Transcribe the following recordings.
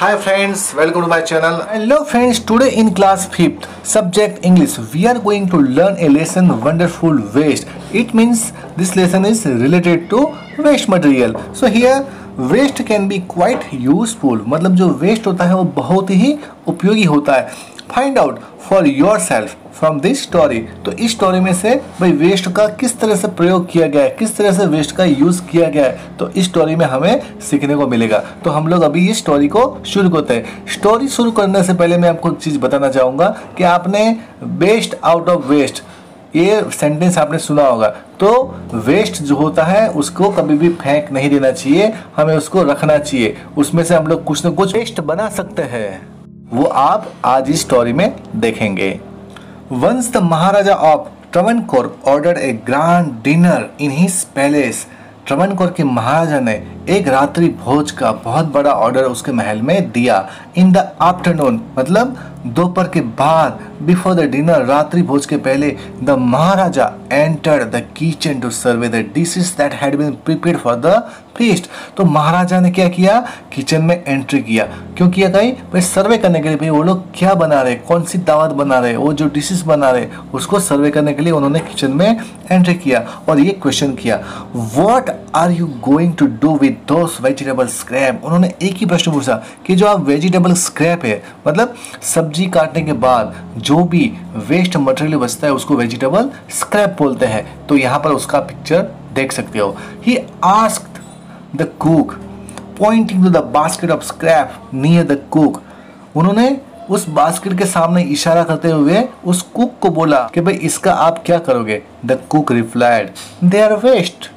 Hi friends, welcome to my channel. Hello friends, today in class 5th, subject English, we are going to learn a lesson wonderful waste. It means this lesson is related to waste material. So here waste can be quite useful. मतलब जो waste होता है वो बहुत ही उपयोगी होता है. Find out for yourself from this story. तो इस स्टोरी में से भाई वेस्ट का किस तरह से प्रयोग किया गया है, किस तरह से वेस्ट का यूज किया गया है, तो इस स्टोरी में हमें सीखने को मिलेगा. तो हम लोग अभी इस स्टोरी को शुरू करते हैं. स्टोरी शुरू करने से पहले मैं आपको एक चीज बताना चाहूंगा कि आपने बेस्ट आउट ऑफ वेस्ट ये सेंटेंस आपने सुना होगा. तो वेस्ट जो होता है उसको कभी भी फेंक नहीं देना चाहिए, हमें उसको रखना चाहिए. उसमें से हम लोग कुछ न कुछ वेस्ट बना सकते हैं, वो आप आज इस स्टोरी में देखेंगे. Once the Maharaja of Travancore ordered a grand dinner in his palace. ट्रवनकोर के महाराजा ने एक रात्रि भोज का बहुत बड़ा ऑर्डर उसके महल में दिया. इन द आफ्टरनून मतलब दोपहर के बाद, बिफोर द डिनर रात्रि भोज के पहले, the Maharaja enter the kitchen to serve the dishes that had been prepared for the feast. तो महाराजा ने क्या किया, किचन में एंट्री किया. क्यों किया कहीं भाई सर्वे करने के लिए, भाई वो लोग क्या बना रहे, कौन सी दावत बना रहे, वो जो डिशेस बना रहे उसको सर्वे करने के लिए उन्होंने किचन में एंट्री किया और ये क्वेश्चन किया, what are you going to do with those vegetable scrap. उन्होंने एक ही प्रश्न पूछा कि जो आप वेजिटेबल स्क्रैप है मतलब सब्जी काटने के बाद जो भी वेस्ट मटेरियल बचता है उसको वेजिटेबल स्क्रैप बोलते हैं. तो यहाँ पर उसका पिक्चर देख सकते हो. He asked the cook pointing to the basket of scrap near the cook. उन्होंने उस बास्केट के सामने इशारा करते हुए उस कुक को बोला कि भाई इसका आप क्या करोगे. The cook replied, they are waste,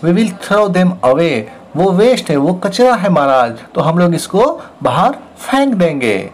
we will throw them away. वो वेस्ट है, वो कचरा है महाराज, तो हम लोग इसको बाहर फेंक देंगे.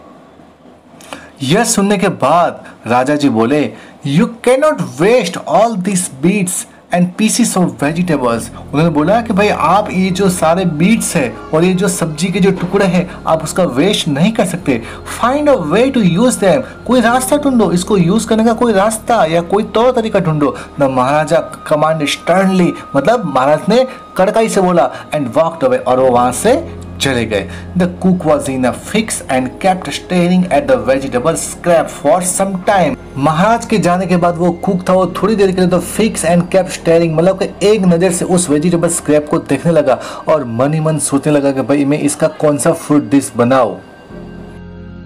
यह सुनने के बाद राजा जी बोले, you can not waste all this bits and pieces of vegetables. उन्होंने बोला कि भाई आप ये जो सारे बीट्स है और ये जो सब्जी के जो टुकड़े हैं आप उसका वेस्ट नहीं कर सकते. Find a way to use them. कोई रास्ता ढूंढो, इसको यूज करने का कोई रास्ता या कोई तौर तरीका ढूंढो. द महाराजा कमांड स्टर्नली मतलब महाराज ने कड़काई से बोला एंड वॉक्ड अवे और वो वहां से चले गए. The cook was in a fix and kept staring at the vegetable scrap for some time. महाराज के जाने के बाद वो कुक था, वो थोड़ी देर के लिए तो फिक्स एंड केप्ट स्टेयरिंग मतलब कि एक नजर से उस वेजिटेबल स्क्रैप को देखने लगा और मन ही मन सोचने लगा कि भाई मैं इसका कौन सा फ्रूट डिश बनाऊं.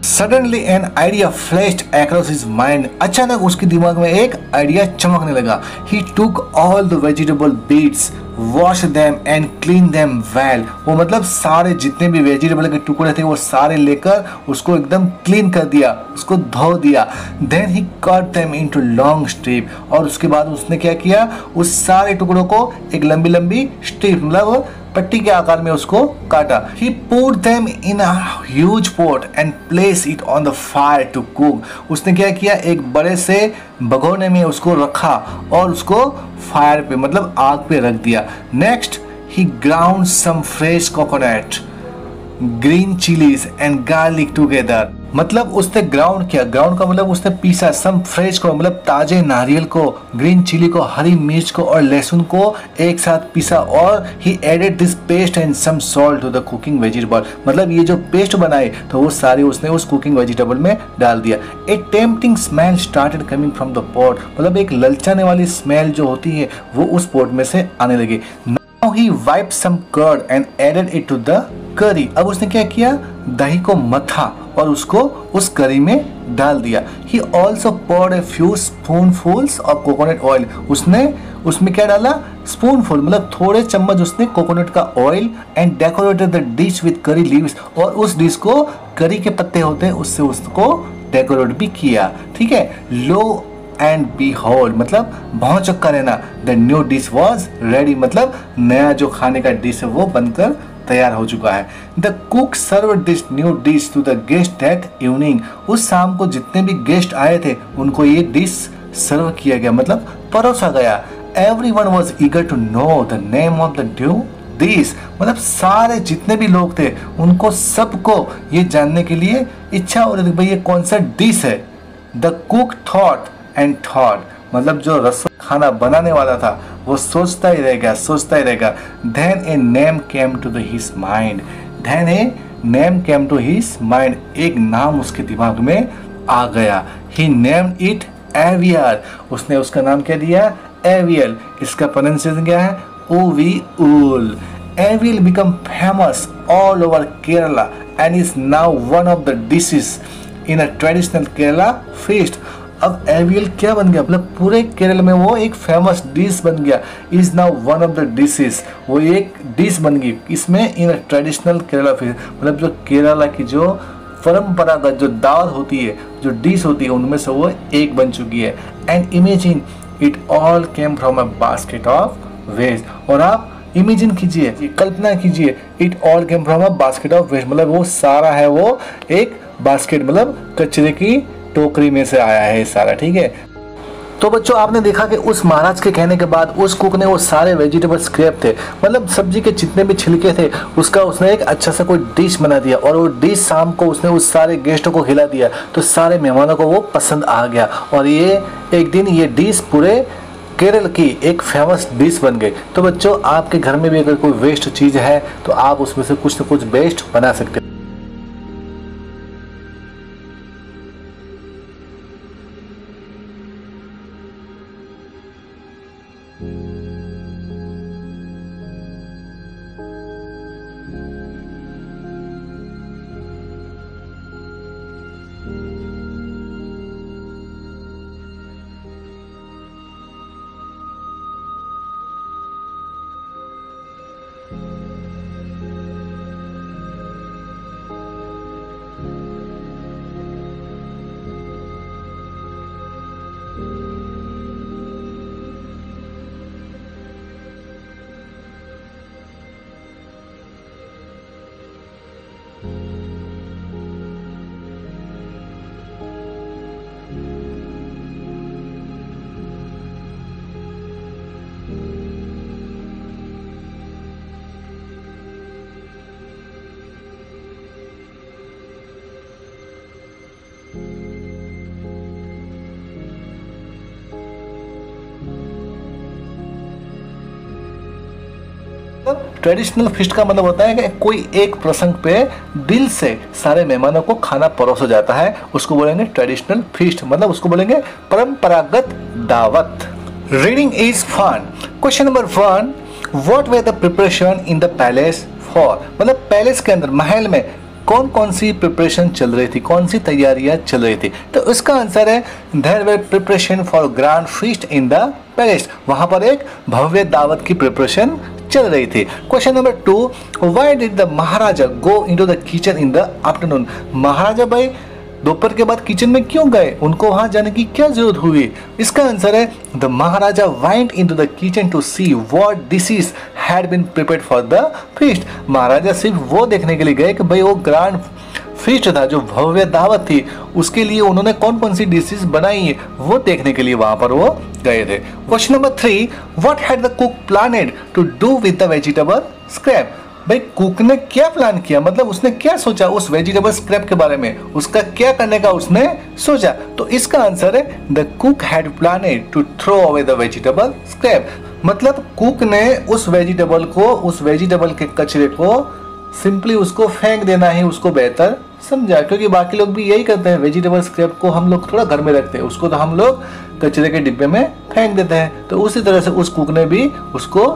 Suddenly an idea flashed across his mind. अचानक उसके दिमाग में एक आइडिया चमकने लगा. He took all the vegetable bits, washed them and cleaned them well. वो मतलब सारे जितने भी वेजिटेबल के टुकड़े थे वो सारे लेकर उसको एकदम क्लीन कर दिया, उसको धो दिया. Then he cut them into long strip और उसके बाद उसने क्या किया, उस सारे टुकड़ों को एक लंबी लंबी स्ट्रिप मतलब पट्टी के आकार में उसको काटा. He put them in a huge pot and placed it on the fire to cook. उसने क्या किया, एक बड़े से भगोने में उसको रखा और उसको फायर पे मतलब आग पे रख दिया. Next he ground some fresh coconut, green chilies and garlic together. मतलब उसने ग्राउंड किया, ग्राउंड का मतलब उसने पीसा, सम फ्रेश को मतलब ताजे नारियल को, ग्रीन चिली को, हरी मिर्च को और लहसुन को एक साथ पीसा. और he added this paste and some salt to the cooking vegetable. मतलब ये जो पेस्ट बनाए तो वो सारे उसने उस कुकिंग वेजिटेबल में डाल दिया. A tempting smell started coming from the pot. मतलब एक ललचाने वाली स्मेल जो होती है वो उस पॉट में से आने लगी. Now he wiped some curd and added it to the curry. अब उसने क्या किया, दही को मथा और उसको उस करी में डाल दिया. He also poured a few spoonfuls of coconut oil. उसने उसमें क्या डाला, स्पूनफुल मतलब थोड़े चम्मच उसने कोकोनट का oil and decorated the dish with curry leaves. और उस डिश को करी के पत्ते होते हैं उससे उसको डेकोरेट भी किया. ठीक है. लो एंड बी होल्ड मतलब बहुत चक्का रहना. The new dish was ready मतलब नया जो खाने का डिश है वो बनकर तैयार हो चुका है. The cook serve this new dish to the guest that evening. उस शाम को जितने भी गेस्ट आए थे उनको ये डिश सर्व किया गया मतलब परोसा गया. Everyone was eager to know the name of the new dish. मतलब सारे जितने भी लोग थे उनको सबको ये जानने के लिए इच्छा हो रही थी भाई ये कौन सा डिश है. The cook thought and thought मतलब जो रसोई खाना बनाने वाला था वो सोचता ही रहेगा. Then a name came to his mind. Then a name came to his mind, एक नाम उसके दिमाग में आ गया। ही नेम्ड इट एवियर, उसने उसका नाम क्या दिया? एवियल। इसका प्रोनाउंसिएशन क्या है? Aviyal. Aviyal become famous all over Kerala and is now one of the dishes in a traditional Kerala feast. अब एवियल क्या बन गया? मतलब पूरे केरल में वो एक फेमस डिश बन गया। Is now one of the dishes, वो एक डिश बन गई इसमें इन अ ट्रेडिशनल केरला फीस्ट। मतलब जो केरला की जो परंपरागत जो दाल होती है, जो डिश होती है, उनमें से वो एक बन चुकी है। And imagine it all came from a basket of waste. और आप इमेजिन कीजिए, कल्पना कीजिए, it all came from a basket of waste, मतलब वो सारा है वो एक बास्केट, मतलब कचरे की टोकरी में से आया है सारा। ठीक है, तो बच्चों आपने देखा कि उस महाराज के कहने के बाद उस कुक ने वो सारे वेजिटेबल स्क्रैप थे, मतलब सब्जी के जितने भी छिलके थे, उसका उसने एक अच्छा सा कोई डिश बना दिया और वो डिश शाम को उसने उस सारे गेस्टों को खिला दिया। तो सारे मेहमानों को वो पसंद आ गया और ये एक दिन ये डिश पूरे केरल की एक फेमस डिश बन गई। तो बच्चों आपके घर में भी अगर कोई वेस्ट चीज़ है तो आप उसमें से कुछ न कुछ बेस्ट बना सकते हो। ट्रेडिशनल फीस्ट का मतलब होता है कि कोई एक प्रसंग पे दिल से सारे मेहमानों को खाना परोसा जाता है, उसको बोलेंगे ट्रेडिशनल फीस्ट, मतलब उसको बोलेंगे परंपरागत दावत। Reading is fun. Question number 1, what were the preparation in the palace for, मतलब पैलेस के अंदर महल में कौन कौन सी प्रिपरेशन चल रही थी, कौन सी तैयारियां चल रही थी। तो इसका आंसर है there were preparation for grand feast in the palace, वहां पर एक भव्य दावत की प्रिपरेशन चल रही थी। Question number 2, why did the maharaja go into the kitchen in the afternoon, maharaja भाई दोपहर के बाद किचन में क्यों गए, उनको वहां जाने की क्या जरूरत हुई। इसका आंसर है the maharaja went into the kitchen to see what dishes had been prepared for the feast, maharaja सिर्फ वो देखने के लिए गए कि भाई वो ग्रैंड फीस्ट था, जो भव्य दावत थी, उसके लिए उन्होंने कौन कौन सी डिशेस बनाई है वो देखने के लिए वहां पर वो गए थे। Question number 3, what had the cook planned to do with the vegetable scrap, भाई कुक ने क्या प्लान किया, मतलब उसने क्या सोचा उस वेजिटेबल स्क्रैप के बारे में, उसका क्या करने का उसने सोचा। तो इसका आंसर है the cook had planned to throw away the vegetable scrap, मतलब कुक ने उस वेजिटेबल को, उस वेजिटेबल के कचरे को सिंपली उसको फेंक देना ही उसको बेहतर समझा, क्योंकि बाकी लोग भी यही करते हैं, वेजिटेबल स्क्रैप को हम लोग थोड़ा घर में रखते हैं, उसको तो हम लोग कचरे के डिब्बे में फेंक देते हैं। तो उसी तरह से उस कुक ने भी उसको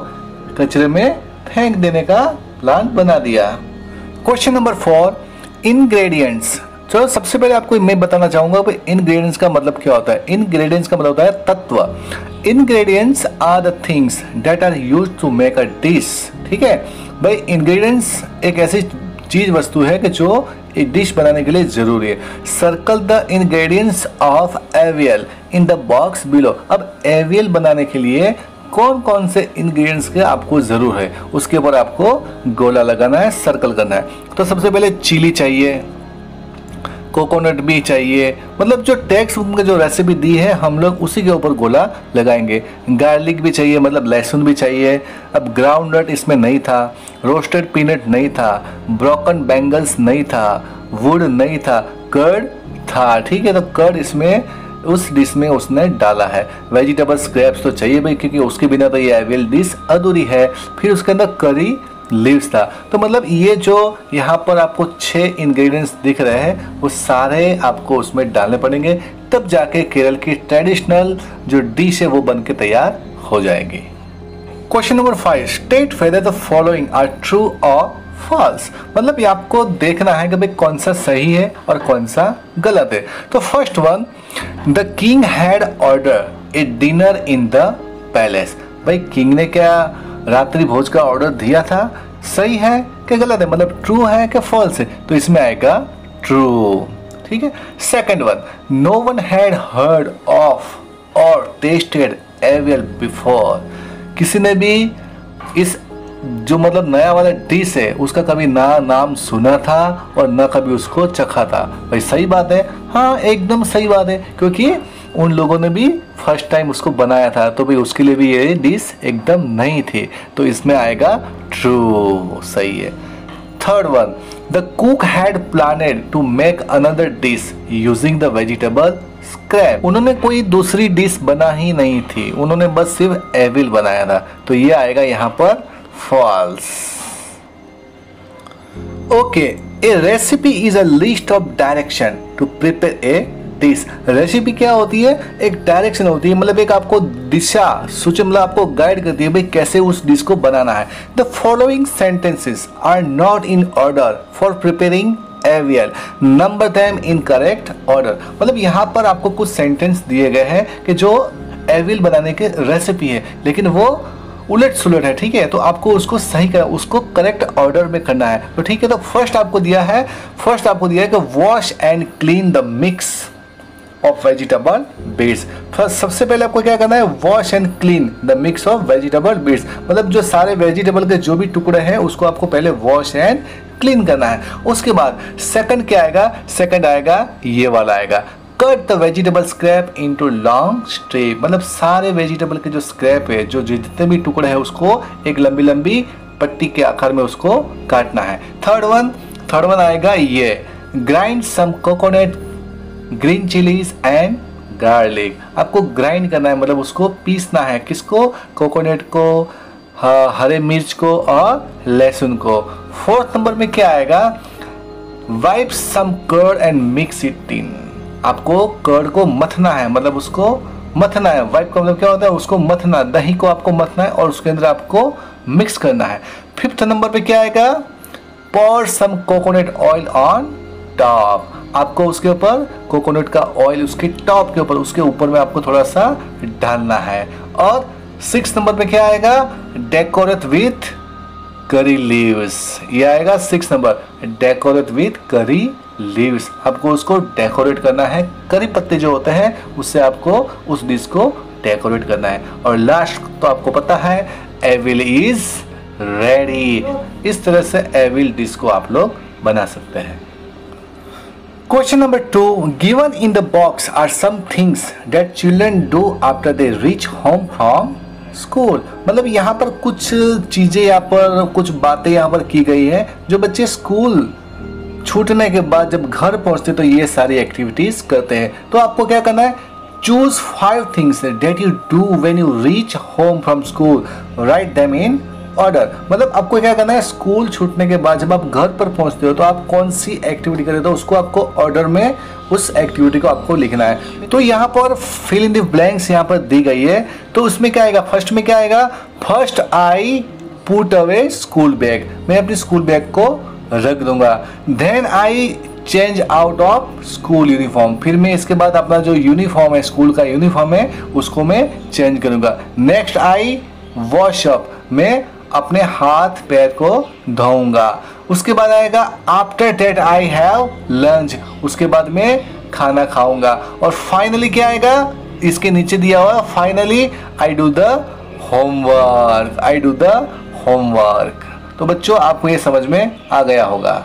कचरे में फेंक देने का प्लान बना दिया। Question number 4, ingredients. चलो सबसे पहले आपको मैं बताना चाहूंगा कि इंग्रेडिएंट्स का मतलब क्या होता है। इंग्रेडिएंट्स का मतलब होता है तत्व। Ingredients are the things that are used to make a dish. ठीक है भाई, इंग्रेडिएंट्स एक ऐसी चीज वस्तु है कि जो एक डिश बनाने के लिए जरूरी है। Circle the ingredients of AVL in the box below. अब एवियल बनाने के लिए कौन कौन से इंग्रेडिएंट्स के आपको जरूर है उसके ऊपर आपको गोला लगाना है, सर्कल करना है। तो सबसे पहले चिली चाहिए, कोकोनट भी चाहिए, मतलब जो टेक्स्ट बुक में जो रेसिपी दी है हम लोग उसी के ऊपर गोला लगाएंगे। गार्लिक भी चाहिए, मतलब लहसुन भी चाहिए। अब ग्राउंड नट इसमें नहीं था, रोस्टेड पीनट नहीं था, ब्रोकन बैंगल्स नहीं था, वुड नहीं था, कर्ड था। ठीक है, तो कर्ड इसमें उस डिश में उसने डाला है। वेजिटेबल स्क्रैप्स तो चाहिए भाई, क्योंकि उसके बिना तो ये एवियल डिश अधूरी है। फिर उसके अंदर करी लीव्स था। तो मतलब ये जो यहाँ पर आपको 6 इंग्रेडिएंट्स दिख रहे हैं वो सारे आपको उसमें डालने पड़ेंगे, तब जाके केरल की ट्रेडिशनल जो डिश है वो बन के तैयार हो जाएगी। Question number 5, state whether the following are true और फॉल्स। मतलब ये आपको देखना है कि भाई कौन सा सही है और कौन सा गलत है। तो first one, the king had order A dinner in the palace. भाई किंग ने क्या रात्रि भोज का ऑर्डर दिया था? सही है कि गलत है? मतलब ट्रू है कि फॉल्स है? तो इसमें आएगा ट्रू। ठीक है। Second one, no one had heard of और टेस्टेड एवियल बिफोर। किसी ने भी इस जो मतलब नया वाला डिश है उसका कभी ना नाम सुना था और ना कभी उसको चखा था। भाई सही बात है, हाँ एकदम सही बात है, क्योंकि उन लोगों ने भी फर्स्ट टाइम उसको बनाया था, तो भाई उसके लिए भी ये डिश एकदम नई थी। तो इसमें आएगा ट्रू, सही है। Third one, the cook had planned to make another dish using the vegetable scrap. उन्होंने कोई दूसरी डिश बना ही नहीं थी, उन्होंने बस सिर्फ एविल बनाया था। तो ये आएगा यहाँ पर false. Okay, a recipe is a list of direction to prepare a dish. Recipe क्या होती है? एक डायरेक्शन होती है, मतलब एक आपको दिशा सूची, मतलब आपको गाइड करती है भाई कैसे उस डिश को बनाना है। The following sentences are not in order for preparing aviyal, number them in correct order. मतलब यहाँ पर आपको कुछ सेंटेंस दिए गए हैं कि जो एवियल बनाने के रेसिपी है, लेकिन वो उलट सुलट है। ठीक है, तो आपको उसको सही कर, उसको करेक्ट ऑर्डर में करना है। तो ठीक है, तो फर्स्ट आपको दिया है कि wash and clean the mix of vegetable bits. First सबसे पहले आपको क्या करना है? Wash and clean the mix of vegetable bits. मतलब जो सारे वेजिटेबल के जो भी टुकड़े हैं उसको आपको पहले वॉश एंड क्लीन करना है। उसके बाद सेकंड क्या आएगा? सेकंड आएगा ये वाला आएगा, cut the vegetable scrap into long strip. मतलब सारे वेजिटेबल के जो स्क्रैप है, जो जितने भी टुकड़े हैं उसको एक लंबी लंबी पट्टी के आकार में उसको काटना है। थर्ड वन आएगा ये, grind some coconut, green chillies and garlic. आपको ग्राइंड करना है, मतलब उसको पीसना है। किसको? कोकोनट को, हरे मिर्च को और लहसुन को। फोर्थ नंबर में क्या आएगा? Whip some curd and mix it in. आपको कर्ड को मथना है, मतलब उसको मथना है। वाइप का मतलब क्या होता है? उसको मथना, दही को आपको मथना है और उसके अंदर आपको मिक्स करना है। फिफ्थ नंबर पे क्या आएगा? pour some coconut oil on top. आपको उसके ऊपर कोकोनट का ऑयल उसके टॉप के ऊपर, उसके ऊपर में आपको थोड़ा सा डालना है। और सिक्स नंबर पे क्या आएगा? Decorate with curry leaves. ये आएगा six number, decorate with curry leaves. आपको उसको डेकोरेट करना है, करी पत्ते जो होते हैं उससे आपको उस डिश को डेकोरेट करना है। और लास्ट तो आपको पता है, एविल इज रेडी। इस तरह से एविल डिश को आप लोग बना सकते हैं। Question number 2, given in the box are some things that children do after they reach home from school. मतलब यहाँ पर कुछ चीजें, यहाँ पर कुछ बातें यहाँ पर की गई है जो बच्चे स्कूल छूटने के बाद जब घर पहुंचते तो ये सारी एक्टिविटीज करते हैं। तो आपको क्या करना है? Choose 5 things that you do when you reach home from school, write them in order. मतलब आपको क्या करना है? स्कूल छूटने के बाद जब आप घर पर पहुंचते हो तो आप कौन सी एक्टिविटी कर रहे हो उसको आपको ऑर्डर में उस एक्टिविटी को आपको लिखना है। तो यहाँ पर फिल इन द ब्लैंक्स यहाँ पर दी गई है। तो उसमें क्या आएगा? फर्स्ट में क्या आएगा? First I put away school bag. मैं अपनी स्कूल बैग को रख दूंगा। Then I change out of school uniform. फिर मैं इसके बाद अपना जो यूनिफॉर्म है, स्कूल का यूनिफॉर्म है, उसको मैं चेंज करूंगा। Next I wash up. मैं अपने हाथ पैर को धोऊंगा। उसके बाद आएगा after that I have lunch. उसके बाद मैं खाना खाऊंगा। और फाइनली क्या आएगा? इसके नीचे दिया हुआ finally I do the homework. I do the homework. तो बच्चों आपको ये समझ में आ गया होगा।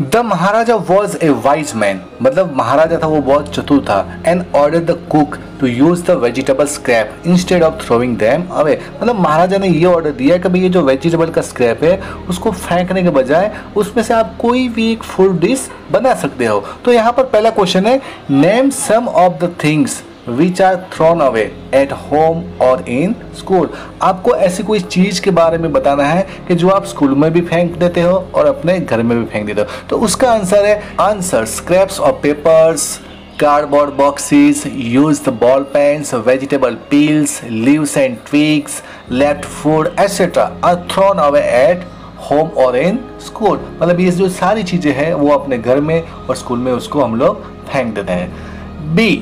The Maharaja was a wise man. मतलब महाराजा था वो बहुत चतुर था। And order the cook to use the vegetable scrap instead of throwing them away. मतलब महाराजा ने ये ऑर्डर दिया कि भाई ये जो वेजिटेबल का स्क्रैप है उसको फेंकने के बजाय उसमें से आप कोई भी एक फूड डिश बना सकते हो। तो यहाँ पर पहला क्वेश्चन है, name some of the things which are thrown away at home और इन स्कूल। आपको ऐसी कोई चीज के बारे में बताना है कि जो आप स्कूल में भी फेंक देते हो और अपने घर में भी फेंक देते हो। तो उसका आंसर है answer scraps of papers, cardboard boxes, used ball pens, vegetable peels, leaves and twigs, left food, etc. are thrown away at home or in school। मतलब ये जो सारी चीजें हैं वो अपने घर में और स्कूल में उसको हम लोग फेंक देते हैं। B.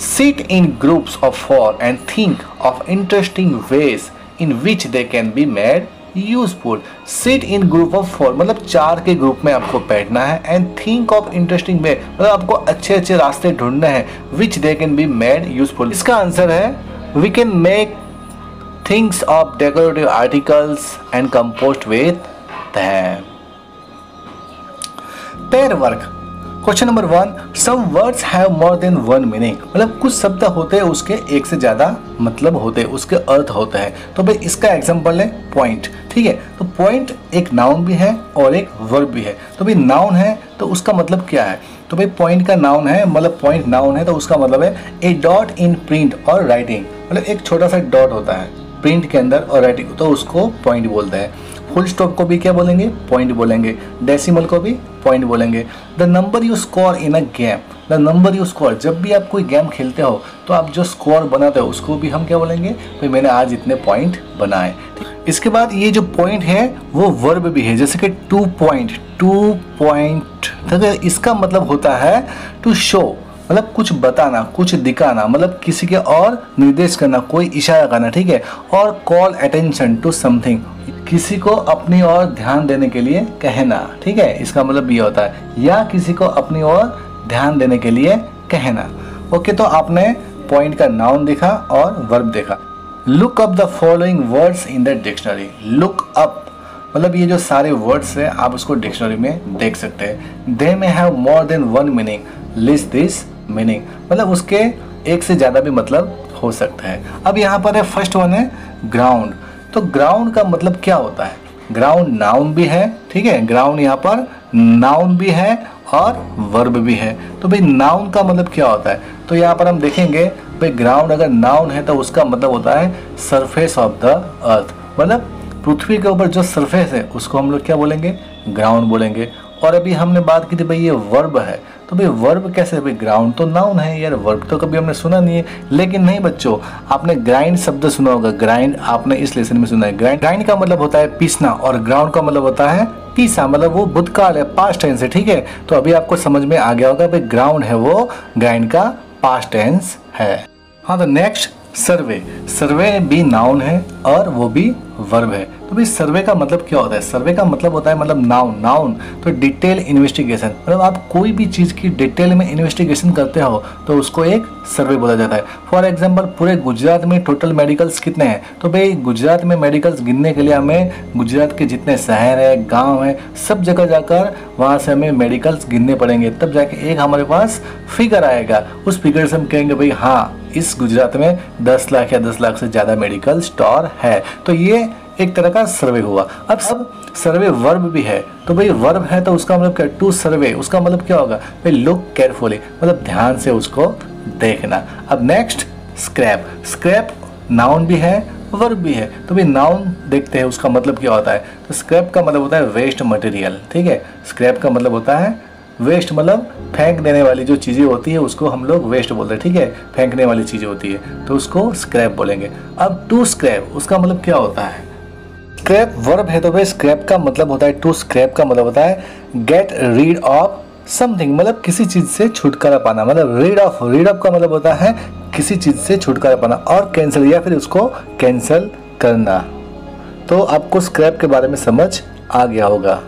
Sit in groups of 4 and think of interesting ways in which they can be made useful. Sit in group of 4 मतलब 4 के ग्रुप में आपको बैठना है and think of interesting way मतलब आपको अच्छे अच्छे रास्ते ढूंढने हैं which they can be made useful. इसका आंसर है we can make things of decorative articles and compost with them. Pair work question number 1, some words have more than one meaning मतलब कुछ शब्द होते हैं उसके एक से ज्यादा मतलब होते हैं, उसके अर्थ होते हैं। तो भाई इसका एग्जांपल है पॉइंट, ठीक है। तो पॉइंट एक नाउन भी है और एक वर्ब भी है। तो भाई नाउन है तो उसका मतलब क्या है, तो भाई पॉइंट का नाउन है मतलब पॉइंट नाउन है तो उसका मतलब है ए डॉट इन प्रिंट और राइटिंग मतलब एक छोटा सा डॉट होता है प्रिंट के अंदर और राइटिंग तो उसको पॉइंट बोलते हैं। फुल स्टॉप को भी क्या बोलेंगे, पॉइंट बोलेंगे। डेसिमल को भी पॉइंट बोलेंगे। The number you score in a game, the number you score जब भी आप कोई गेम खेलते हो तो आप जो स्कोर बनाते हो उसको भी हम क्या बोलेंगे, भाई मैंने आज इतने पॉइंट बनाए। इसके बाद ये जो पॉइंट है वो वर्ब भी है, जैसे कि टू पॉइंट तो इसका मतलब होता है टू शो मतलब कुछ बताना कुछ दिखाना मतलब किसी के और निर्देश करना कोई इशारा करना, ठीक है। और कॉल अटेंशन टू समथिंग किसी को अपनी ओर ध्यान देने के लिए कहना, ठीक है। इसका मतलब ये होता है या किसी को अपनी ओर ध्यान देने के लिए कहना। ओके, तो आपने पॉइंट का नाउन देखा और वर्ब देखा। Look up the following words in the dictionary. Look up मतलब ये जो सारे वर्ड्स है आप उसको डिक्शनरी में देख सकते हैं। They may have more than one meaning, list this meaning मतलब उसके एक से ज्यादा भी मतलब हो सकता है। अब यहाँ पर है फर्स्ट वन है ग्राउंड। तो ग्राउंड का मतलब क्या होता है, ग्राउंड नाउन भी है, ठीक है। ग्राउंड यहाँ पर नाउन भी है और वर्ब भी है। तो भाई नाउन का मतलब क्या होता है, तो यहाँ पर हम देखेंगे भाई ग्राउंड अगर नाउन है तो उसका मतलब होता है सरफेस ऑफ द अर्थ मतलब पृथ्वी के ऊपर जो सरफेस है उसको हम लोग क्या बोलेंगे, ग्राउंड बोलेंगे। और अभी हमने बात की थी भाई ये वर्ब है, तो भाई वर्ब कैसे, भाई ग्राउंड तो नाउन है यार, वर्ब तो कभी हमने सुना नहीं है। लेकिन नहीं बच्चों, आपने ग्राइंड शब्द सुना होगा, ग्राइंड आपने इस लेसन में सुना है। ग्राइंड का मतलब होता है पीसना और ग्राउंड का मतलब होता है पीसा मतलब वो भूतकाल है, पास्ट टेंस है, ठीक है। तो अभी आपको समझ में आ गया होगा भाई ग्राउंड है वो ग्राइंड का पास्ट टेंस है। हाँ, तो नेक्स्ट सर्वे। सर्वे भी नाउन है और वो भी वर्ब है। तो भाई सर्वे का मतलब क्या होता है, सर्वे का मतलब होता है मतलब नाउन तो डिटेल इन्वेस्टिगेशन मतलब आप कोई भी चीज़ की डिटेल में इन्वेस्टिगेशन करते हो तो उसको एक सर्वे बोला जाता है। फॉर एग्जांपल पूरे गुजरात में टोटल मेडिकल्स कितने हैं, तो भाई गुजरात में मेडिकल्स गिनने के लिए हमें गुजरात के जितने शहर है गाँव है सब जगह जाकर वहाँ से हमें मेडिकल्स गिनने पड़ेंगे, तब जाके एक हमारे पास फिगर आएगा। उस फिगर से हम कहेंगे भाई हाँ इस गुजरात में 10 लाख या 10 लाख से ज़्यादा मेडिकल स्टोर है। तो ये एक तरह का सर्वे हुआ। अब सर्वे वर्ब भी है, तो भाई वर्ब है तो उसका मतलब क्या, टू सर्वे, उसका मतलब क्या होगा भाई लुक केयरफुली मतलब ध्यान से उसको देखना। अब नेक्स्ट स्क्रैप। स्क्रैप नाउन भी है वर्ब भी है। तो भाई नाउन देखते हैं उसका मतलब क्या होता है, तो स्क्रैप का मतलब होता है वेस्ट मटेरियल, ठीक है। स्क्रैप का मतलब होता है वेस्ट मतलब फेंक देने वाली जो चीज़ें होती है उसको हम लोग वेस्ट बोलते हैं, ठीक है। फेंकने वाली चीज़ें होती है तो उसको स्क्रैप बोलेंगे। अब टू स्क्रैप उसका मतलब क्या होता है, स्क्रैप वर्ब है तो भाई स्क्रैप का मतलब होता है टू स्क्रैप का मतलब होता है गेट रीड ऑफ समथिंग मतलब किसी चीज़ से छुटकारा पाना। मतलब रीड ऑफ का मतलब होता है किसी चीज़ से छुटकारा पाना और कैंसिल या फिर उसको कैंसिल करना। तो आपको स्क्रैप के बारे में समझ आ गया होगा।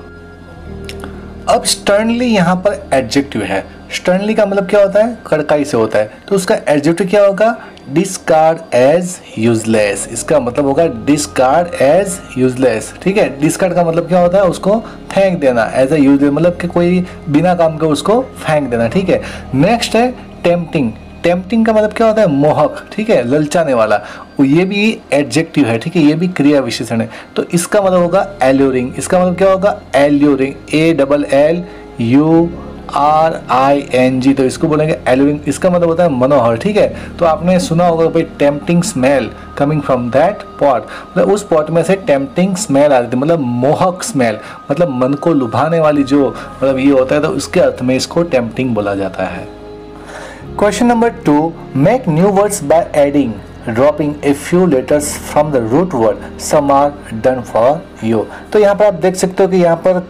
अब स्टर्नली यहाँ पर एडजेक्टिव है। स्टर्नली का मतलब क्या होता है, कड़काई से होता है, तो उसका एडजेक्टिव क्या होगा, डिस्कार्ड एज यूजलेस। इसका मतलब होगा डिस्कार्ड एज यूजलेस, ठीक है। डिस्कार्ड का मतलब क्या होता है, उसको फेंक देना, एज ए यूजलेस मतलब कि कोई बिना काम के उसको फेंक देना, ठीक है। नेक्स्ट है टेम्पटिंग। टेम्पटिंग का मतलब क्या होता है, मोहक, ठीक है, ललचाने वाला। ये भी एडजेक्टिव है, ठीक है, ये भी क्रिया विशेषण है। तो इसका मतलब होगा एल्यूरिंग। इसका मतलब क्या होगा, एल्यूरिंग, ALLURING RING, तो इसको बोलेंगे एलुरिंग, इसका मतलब होता है मनोहर, ठीक है। तो आपने सुना होगा भाई tempting smell coming from that pot, मतलब उस पॉट में से टेम्पटिंग स्मेल आ रही थी, मतलब मोहक स्मेल, मतलब मन को लुभाने वाली जो मतलब ये होता है, तो उसके अर्थ में इसको टेम्पटिंग बोला जाता है। Question number 2, make new words by adding dropping a few letters from the root word, some are done for you. तो यहाँ पर आप देख सकते हो कि यहाँ पर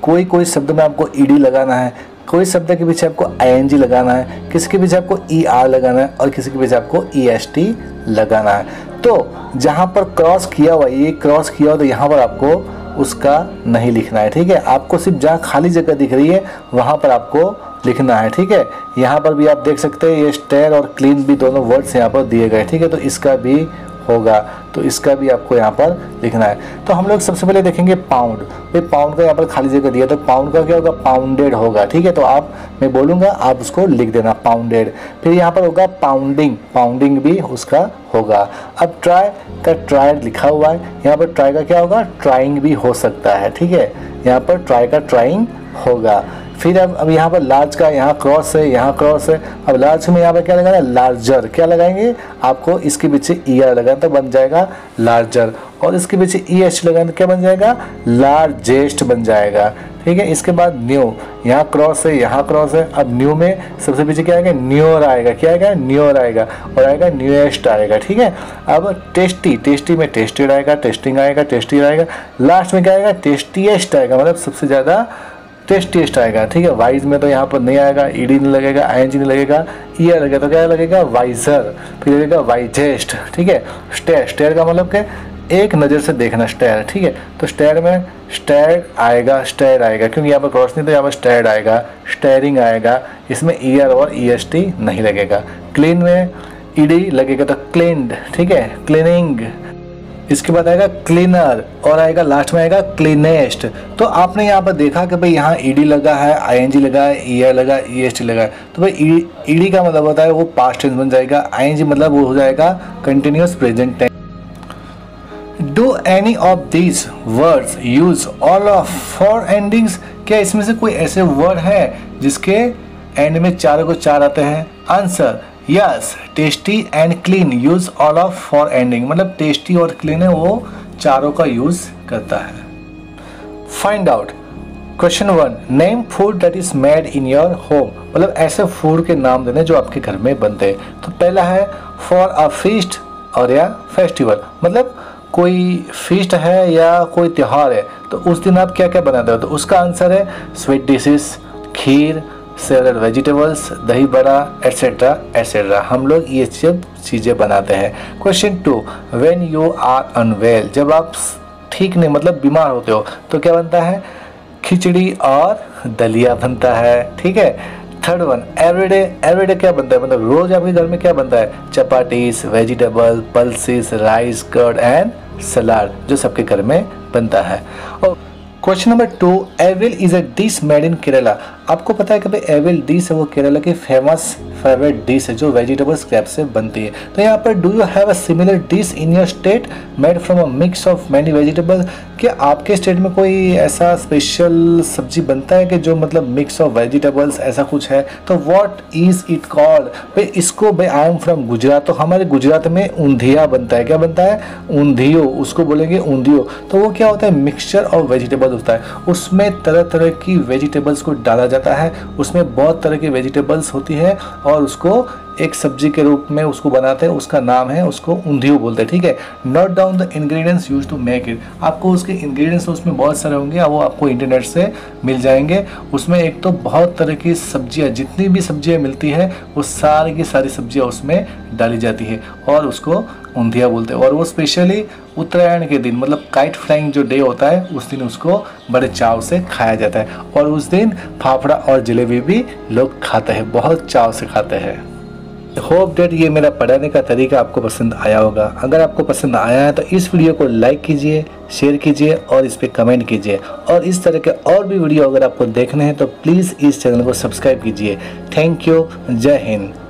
कोई शब्द में आपको ईडी लगाना है, कोई शब्द के पीछे आपको ING लगाना है, किसी के पीछे आपको ER लगाना है और किसी के पीछे आपको EST लगाना है। तो जहाँ पर क्रॉस किया हुआ, ये क्रॉस किया हुआ, तो यहाँ पर आपको उसका नहीं लिखना है, ठीक है। आपको सिर्फ जहाँ खाली जगह दिख रही है वहाँ पर आपको लिखना है, ठीक है। यहाँ पर भी आप देख सकते हैं ये स्टेयर और क्लीन भी दोनों वर्ड्स यहाँ पर दिए गए, ठीक है। तो इसका भी होगा, तो इसका भी आपको यहाँ पर लिखना है। तो हम लोग सबसे पहले देखेंगे पाउंड, भाई पाउंड का यहाँ पर खाली जगह दिया, तो पाउंड का क्या होगा, पाउंडेड होगा, ठीक है। तो मैं बोलूँगा, आप उसको लिख देना पाउंडेड। फिर यहाँ पर होगा पाउंडिंग, पाउंडिंग भी उसका होगा। अब ट्राई का ट्राइड लिखा हुआ है, यहाँ पर ट्राई का क्या होगा, ट्राइंग भी हो सकता है, ठीक है। यहाँ पर ट्राई का ट्राइंग होगा। फिर अब यहाँ पर लार्ज का यहाँ क्रॉस है, यहाँ क्रॉस है। अब लार्ज में यहाँ पर क्या लगाना है, लार्जर, क्या लगाएंगे, आपको इसके पीछे ER लगाना तो बन जाएगा लार्जर, और इसके पीछे EH लगाना तो क्या बन जाएगा, लार्जेस्ट बन जाएगा, ठीक है। इसके बाद न्यू, यहाँ क्रॉस है, यहाँ क्रॉस है। अब न्यू में सबसे पीछे क्या आएगा, न्यूअर आएगा, क्या आएगा, न्यूअर आएगा, और आएगा न्यूएस्ट आएगा, ठीक है। अब टेस्टी, टेस्टी में टेस्टेड आएगा, टेस्टिंग आएगा, टेस्टी आएगा। लास्ट में क्या आएगा, टेस्टीएस्ट आएगा, मतलब सबसे ज़्यादा टेस्टीएस्ट आएगा, ठीक है। वाइज में तो यहाँ पर नहीं आएगा, ED नहीं लगेगा, ING नहीं लगेगा, ER लगेगा, तो क्या लगेगा, वाइजर, फिर लगेगा वाइजेस्ट, ठीक है। स्टेयर, स्टेयर का मतलब क्या, एक नज़र से देखना, स्टेयर, ठीक है। तो स्टेयर में स्टेयर आएगा, स्टेयर आएगा, क्योंकि यहाँ पर क्रॉस नहीं, तो यहाँ पर स्टेयर आएगा, स्टेयरिंग आएगा, इसमें ER और EST नहीं लगेगा। क्लीन में ED लगेगा तो क्लीन्ड, ठीक है, क्लीनिंग। इसके बाद आएगा क्लीनर, और आएगा लास्ट में आएगा क्लीनेस्ट। तो आपने यहाँ पर देखा कि भाई यहाँ ED लगा है, ING लगा है, ER लगा, EST लगा है। तो भाई ED का मतलब होता है वो पास्ट टेंस बन जाएगा, ING मतलब वो हो जाएगा continuous present tense. Do any of these words use all of for endings, क्या इसमें से कोई ऐसे वर्ड है जिसके एंड में चारों को चार आते हैं? Answer yes, tasty and clean use all of for ending, मतलब टेस्टी और क्लीन है वो चारों का यूज करता है। Find out question 1, name food that is made in your home, मतलब ऐसे फूड के नाम देने जो आपके घर में बनते हैं। तो पहला है फॉर अ फीस्ट और या फेस्टिवल, मतलब कोई फीस्ट है या कोई त्यौहार है तो उस दिन आप क्या क्या बनाते हो? तो उसका आंसर है स्वीट डिशेस, खीर, सैलड वेजिटेबल्स, दही बड़ा एट्सेट्रा एट्सेट्रा। हम लोग ये सब चीज़ें बनाते हैं। Question 2, when you are unwell, जब आप ठीक नहीं मतलब बीमार होते हो तो क्या बनता है? खिचड़ी और दलिया बनता है, ठीक है। थर्ड वन, एवरीडे, एवरीडे क्या बनता है? मतलब रोज आपके घर में क्या बनता है? Chapatis, vegetable, pulses, rice, curd and salad, जो सबके घर में बनता है। और question number 2, aviyal is a dish made in Kerala. आपको पता है कि भाई एविल डिश है वो केरला की फेमस फेवरेट डिश है जो वेजिटेबल स्क्रैप से बनती है। तो यहाँ पर do you have a similar dish in your state made from a mix of many vegetable, क्या आपके स्टेट में कोई ऐसा स्पेशल सब्जी बनता है कि जो मतलब मिक्स ऑफ वेजिटेबल्स ऐसा कुछ है? तो व्हाट इज इट कॉल्ड? भाई इसको, भाई आई एम फ्रॉम गुजरात, तो हमारे गुजरात में ऊंधिया बनता है। क्या बनता है? ऊंधियो, उसको बोलेंगे ऊंधियो। तो वो क्या होता है? मिक्सचर ऑफ वेजिटेबल होता है, उसमें तरह तरह की वेजिटेबल्स को डाला जाता है, उसमें बहुत तरह की वेजिटेबल्स होती है और उसको एक सब्जी के रूप में उसको बनाते हैं, उसका नाम है, उसको ऊंधियो बोलते हैं, ठीक है। Note down the ingredients used to make it, आपको उसके इंग्रेडिएंट्स उसमें बहुत सारे होंगे, वो आपको इंटरनेट से मिल जाएंगे। उसमें एक तो बहुत तरह की सब्जियां, जितनी भी सब्जियां मिलती है वो सारी की सारी सब्जियां उसमें डाली जाती है और उसको ऊंधिया बोलते हैं। और वो स्पेशली उत्तरायण के दिन, मतलब काइट फ्लाइंग जो डे होता है उस दिन उसको बड़े चाव से खाया जाता है। और उस दिन फाफड़ा और जलेबी भी लोग खाते हैं, बहुत चाव से खाते हैं। होप डेट ये मेरा पढ़ाने का तरीका आपको पसंद आया होगा। अगर आपको पसंद आया है तो इस वीडियो को लाइक कीजिए, शेयर कीजिए और इस पर कमेंट कीजिए। और इस तरह के और भी वीडियो अगर आपको देखने हैं तो प्लीज़ इस चैनल को सब्सक्राइब कीजिए। थैंक यू, जय हिंद।